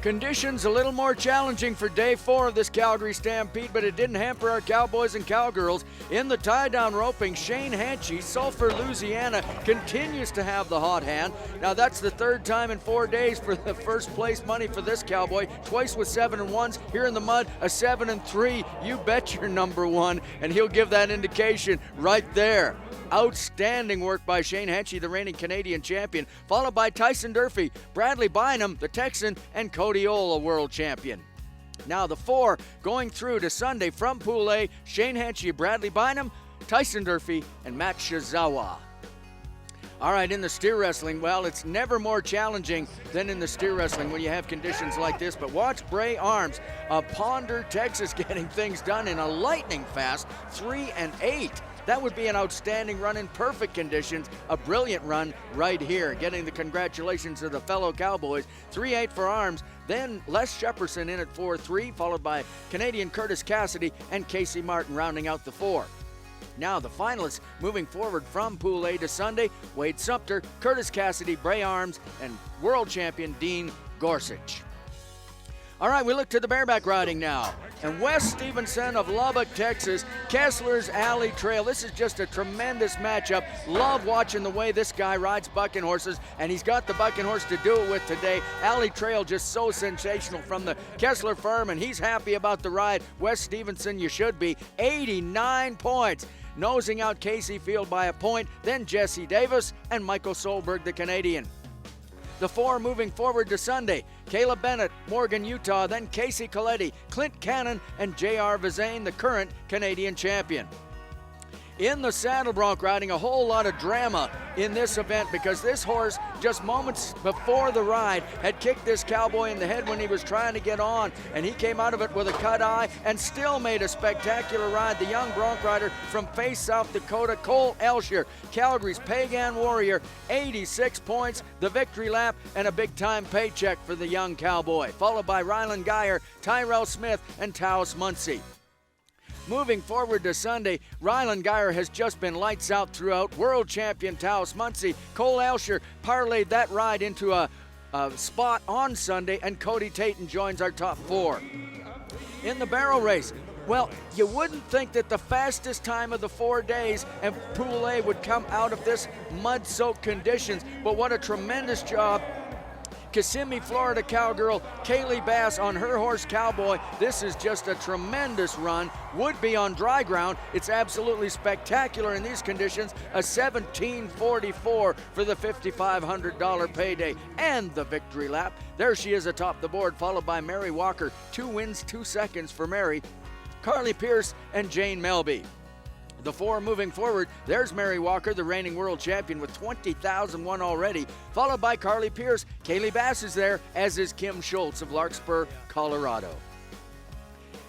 Conditions a little more challenging for day 4 of this Calgary Stampede, but it didn't hamper our cowboys and cowgirls. In the tie-down roping, Shane Hanchy, Sulphur, Louisiana, continues to have the hot hand. Now that's the third time in 4 days for the first place money for this cowboy. Twice with 7-1s. Here in the mud, a 7-3. You bet you're number one, and he'll give that indication right there. Outstanding work by Shane Hanchy, the reigning Canadian champion, followed by Tyson Durfee, Bradley Bynum, the Texan, and Cody Ohl, a world champion. Now the 4 going through to Sunday from Pool A, Shane Hanchy, Bradley Bynum, Tyson Durfee, and Matt Shizawa. All right, in the steer wrestling, well, it's never more challenging than in the steer wrestling when you have conditions like this. But watch Bray Arms of Ponder, Texas, getting things done in a lightning fast 3-8. That would be an outstanding run in perfect conditions. A brilliant run right here, getting the congratulations of the fellow Cowboys. 3-8 for Arms. Then Les Shepperson in at 4-3, followed by Canadian Curtis Cassidy and Casey Martin rounding out the 4. Now the finalists moving forward from Pool A to Sunday, Wade Sumter, Curtis Cassidy, Bray Arms, and world champion Dean Gorsuch. All right, we look to the bareback riding now. And Wes Stevenson of Lubbock, Texas, Kessler's Alley Trail. This is just a tremendous matchup. Love watching the way this guy rides bucking horses, and he's got the bucking horse to do it with today. Alley Trail just so sensational from the Kessler firm, and he's happy about the ride. Wes Stevenson, you should be. 89 points. Nosing out Casey Field by a point, then Jesse Davis and Michael Solberg, the Canadian. The 4 moving forward to Sunday, Caleb Bennett, Morgan, Utah, then Casey Coletti, Clint Cannon, and J.R. Vizane, the current Canadian champion. In the saddle bronc riding, a whole lot of drama in this event because this horse, just moments before the ride, had kicked this cowboy in the head when he was trying to get on, and he came out of it with a cut eye and still made a spectacular ride. The young bronc rider from Face, South Dakota, Cole Elsher, Calgary's Pagan Warrior, 86 points, the victory lap, and a big-time paycheck for the young cowboy, followed by Ryland Geyer, Tyrell Smith, and Taos Muncie. Moving forward to Sunday, Ryland Geyer has just been lights out throughout. World champion Taos Muncie, Cole Elsher parlayed that ride into a spot on Sunday, and Cody Tayton joins our top 4. In the barrel race, well, you wouldn't think that the fastest time of the 4 days and Pool A would come out of this mud-soaked conditions, but what a tremendous job. Kissimmee, Florida cowgirl Kaylee Bass on her horse Cowboy. This is just a tremendous run. Would be on dry ground. It's absolutely spectacular in these conditions. A 17:44 for the $5,500 payday and the victory lap. There she is atop the board, followed by Mary Walker. 2 wins, 2 seconds for Mary, Carly Pierce, and Jane Melby. The 4 moving forward, there's Mary Walker, the reigning world champion with 20,001 already, followed by Carly Pierce. Kaylee Bass is there, as is Kim Schultz of Larkspur, Colorado.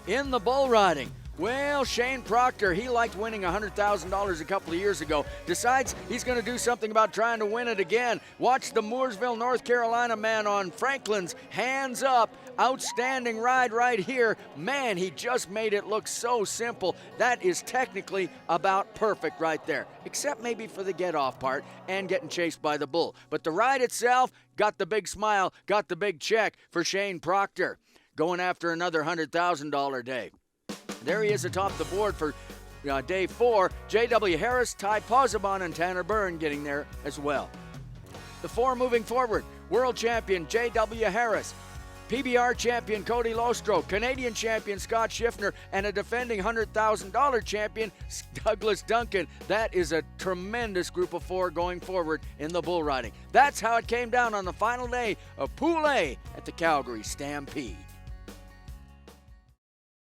In the bull riding, well, Shane Proctor, he liked winning $100,000 a couple of years ago. Decides he's going to do something about trying to win it again. Watch the Mooresville, North Carolina man on Franklin's Hands Up. Outstanding ride right here. Man, he just made it look so simple. That is technically about perfect right there, except maybe for the get-off part and getting chased by the bull. But the ride itself got the big smile, got the big check for Shane Proctor, going after another $100,000 day. There he is atop the board for day 4. J.W. Harris, Ty Posabon, and Tanner Byrne getting there as well. The 4 moving forward, world champion J.W. Harris, PBR champion Cody Lostro, Canadian champion Scott Schiffner, and a defending $100,000 champion Douglas Duncan. That is a tremendous group of 4 going forward in the bull riding. That's how it came down on the final day of Pool A at the Calgary Stampede.